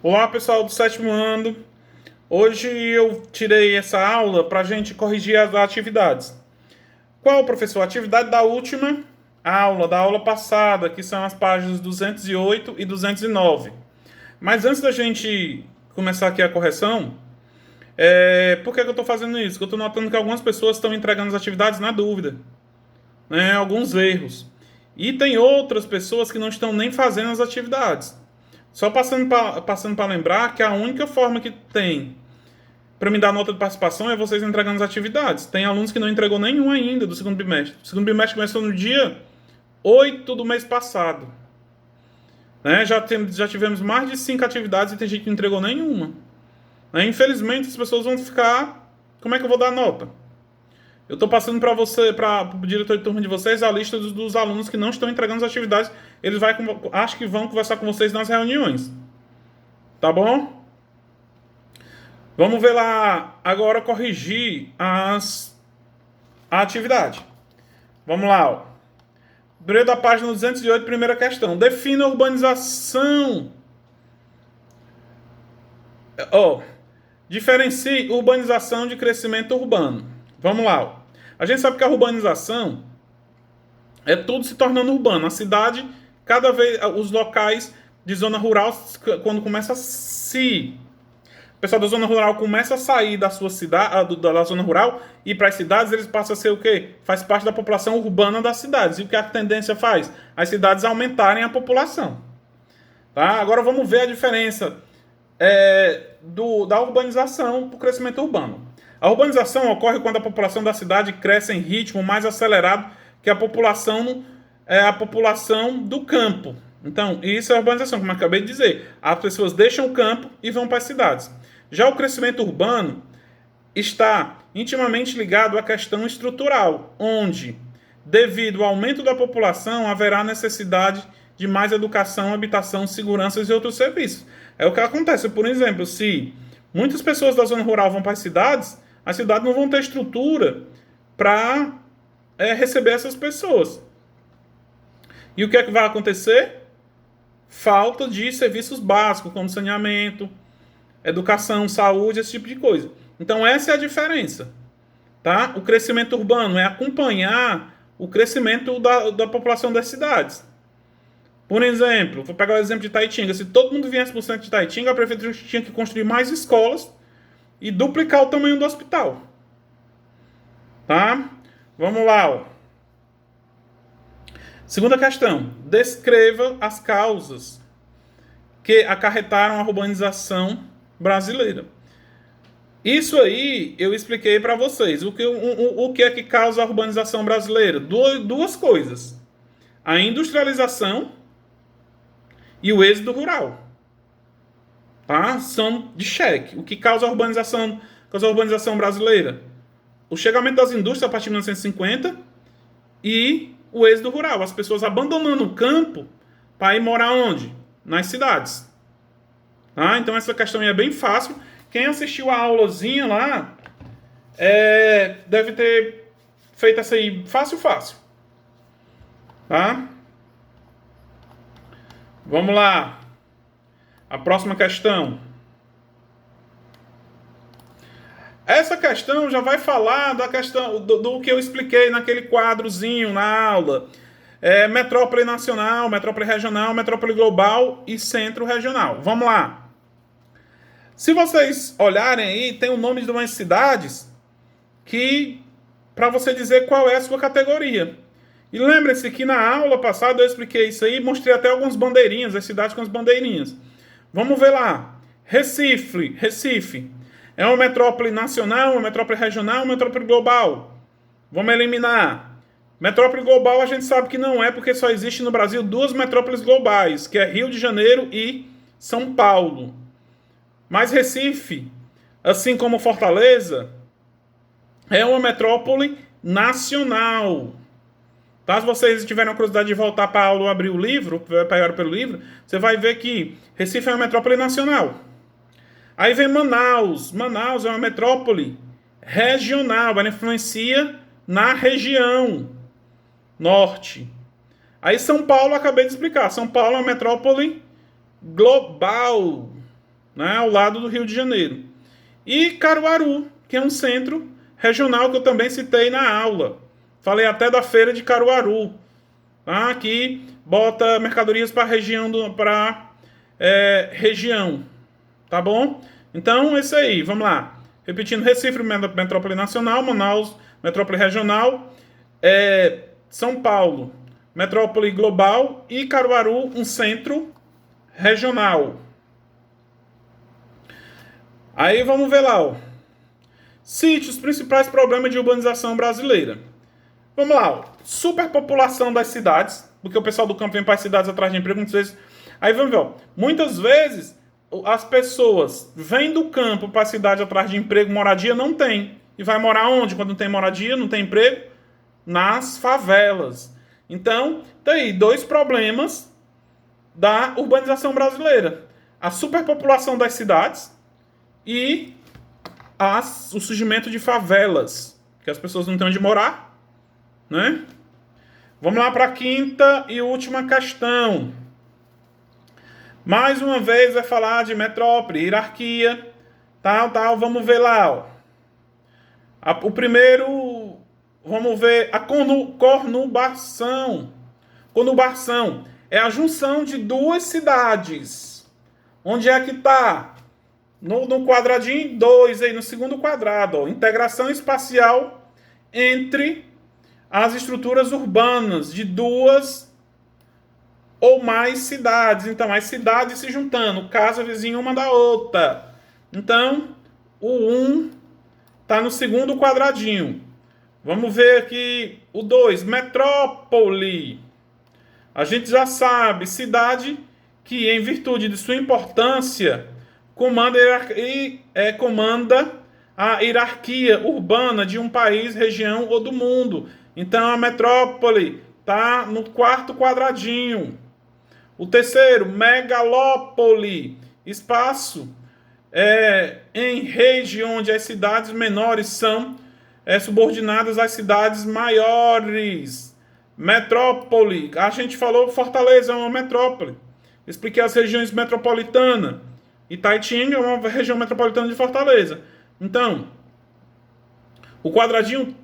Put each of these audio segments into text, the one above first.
Olá, pessoal do sétimo ano. Hoje eu tirei essa aula para a gente corrigir as atividades. Qual, professor? A atividade da última aula, da aula passada, que são as páginas 208 e 209. Mas antes da gente começar aqui a correção, por que eu estou fazendo isso? Porque eu estou notando que algumas pessoas estão entregando as atividades na dúvida, né? Alguns erros. E tem outras pessoas que não estão nem fazendo as atividades. Só passando para lembrar que a única forma que tem para me dar nota de participação é vocês entregando as atividades. Tem alunos que não entregou nenhum ainda do segundo bimestre. O segundo bimestre começou no dia 8 do mês passado. Né? Já tivemos mais de 5 atividades e tem gente que não entregou nenhuma. Né? Infelizmente, as pessoas vão ficar... Como é que eu vou dar nota? Eu estou passando para o diretor de turma de vocês, a lista dos alunos que não estão entregando as atividades. Eles acho que vão conversar com vocês nas reuniões. Tá bom? Vamos ver lá agora corrigir a atividade. Vamos lá. Ó. Primeiro da página 208, primeira questão. Defina a urbanização. Diferencie urbanização de crescimento urbano. Vamos lá. Ó. A gente sabe que a urbanização é tudo se tornando urbano. A cidade, cada vez, os locais de zona rural, quando começa a o pessoal da zona rural começa a sair da sua cidade, da zona rural, e para as cidades eles passam a ser o quê? Faz parte da população urbana das cidades. E o que a tendência faz? As cidades aumentarem a população. Tá? Agora vamos ver a diferença da urbanização para o crescimento urbano. A urbanização ocorre quando a população da cidade cresce em ritmo mais acelerado que a população do campo. Então, isso é a urbanização, como eu acabei de dizer. As pessoas deixam o campo e vão para as cidades. Já o crescimento urbano está intimamente ligado à questão estrutural, onde, devido ao aumento da população, haverá necessidade de mais educação, habitação, segurança e outros serviços. É o que acontece. Por exemplo, se muitas pessoas da zona rural vão para as cidades não vão ter estrutura para receber essas pessoas. E o que é que vai acontecer? Falta de serviços básicos, como saneamento, educação, saúde, esse tipo de coisa. Então essa é a diferença. Tá? O crescimento urbano é acompanhar o crescimento da população das cidades. Por exemplo, vou pegar o exemplo de Itaitinga. Se todo mundo viesse para o centro de Itaitinga, a prefeitura tinha que construir mais escolas e duplicar o tamanho do hospital. Tá? Vamos lá. Ó. Segunda questão. Descreva as causas que acarretaram a urbanização brasileira. Isso aí eu expliquei para vocês. O que é que causa a urbanização brasileira? Duas coisas. A industrialização e o êxodo rural. Tá? São de cheque. O que causa a urbanização brasileira? O chegamento das indústrias a partir de 1950 e o êxodo rural. As pessoas abandonando o campo para ir morar onde? Nas cidades. Tá? Então essa questão aí é bem fácil. Quem assistiu a aulazinha lá deve ter feito essa aí fácil. Tá? Vamos lá. A próxima questão. Essa questão já vai falar da questão do que eu expliquei naquele quadrozinho na aula. Metrópole nacional, metrópole regional, metrópole global e centro regional. Vamos lá. Se vocês olharem aí, tem o nome de umas cidades que para você dizer qual é a sua categoria. E lembre-se que na aula passada eu expliquei isso aí, mostrei até algumas bandeirinhas, as cidades com as bandeirinhas. Vamos ver lá. Recife. É uma metrópole nacional, uma metrópole regional, uma metrópole global. Vamos eliminar. Metrópole global a gente sabe que não é, porque só existe no Brasil duas metrópoles globais, que é Rio de Janeiro e São Paulo. Mas Recife, assim como Fortaleza, é uma metrópole nacional. Tá? Se vocês tiverem a curiosidade de voltar para a aula ou abrir o livro, pegar pelo livro, você vai ver que Recife é uma metrópole nacional. Aí vem Manaus. Manaus é uma metrópole regional. Ela influencia na região norte. Aí São Paulo, acabei de explicar. São Paulo é uma metrópole global. né, ao lado do Rio de Janeiro. E Caruaru, que é um centro regional que eu também citei na aula. Falei até da feira de Caruaru, tá? Que bota mercadorias para região, tá bom? Então, é isso aí, vamos lá. Repetindo, Recife, metrópole nacional, Manaus, metrópole regional, São Paulo, metrópole global e Caruaru, um centro regional. Aí vamos ver lá, ó. Cite os principais problemas de urbanização brasileira. Vamos lá, ó. Superpopulação das cidades, porque o pessoal do campo vem para as cidades atrás de emprego muitas vezes. Aí vamos ver, ó. Muitas vezes as pessoas vêm do campo para a cidade atrás de emprego, moradia não tem. E vai morar onde? Quando não tem moradia, não tem emprego? Nas favelas. Então, tá aí dois problemas da urbanização brasileira: a superpopulação das cidades e o surgimento de favelas, que as pessoas não têm onde morar, né? Vamos lá para a quinta e última questão. Mais uma vez vai falar de metrópole, hierarquia, tal. Vamos ver lá, ó. O primeiro, vamos ver a conurbação. Conurbação é a junção de duas cidades. Onde é que está? No quadradinho 2, aí no segundo quadrado, ó. Integração espacial entre as estruturas urbanas de duas ou mais cidades. Então, as cidades se juntando, casa vizinha uma da outra. Então, o 1 está no segundo quadradinho. Vamos ver aqui o 2, metrópole. A gente já sabe, cidade que, em virtude de sua importância, comanda a hierarquia urbana de um país, região ou do mundo. Então, a metrópole está no quarto quadradinho. O terceiro, megalópole, espaço em rede onde as cidades menores são subordinadas às cidades maiores. Metrópole, a gente falou Fortaleza é uma metrópole. Expliquei as regiões metropolitanas. Itaitinga é uma região metropolitana de Fortaleza. Então, o quadradinho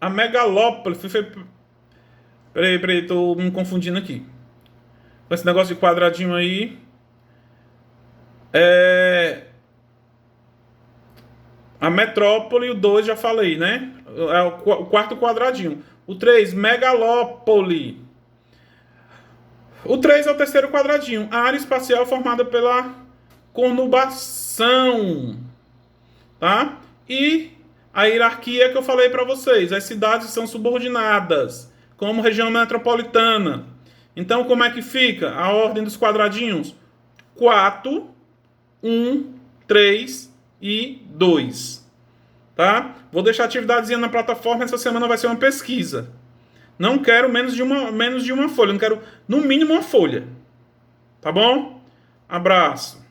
a megalópole. Peraí, tô me confundindo aqui. Com esse negócio de quadradinho aí. A metrópole, o 2 já falei, né? É o quarto quadradinho. O 3, megalópole. O 3 é o terceiro quadradinho. A área espacial formada pela conurbação. Tá? E a hierarquia que eu falei para vocês. As cidades são subordinadas, como região metropolitana. Então, como é que fica a ordem dos quadradinhos? 4, 1, 3 e 2. Tá? Vou deixar a atividadezinha na plataforma. Essa semana vai ser uma pesquisa. Não quero menos de uma folha. Não quero, no mínimo, uma folha. Tá bom? Abraço.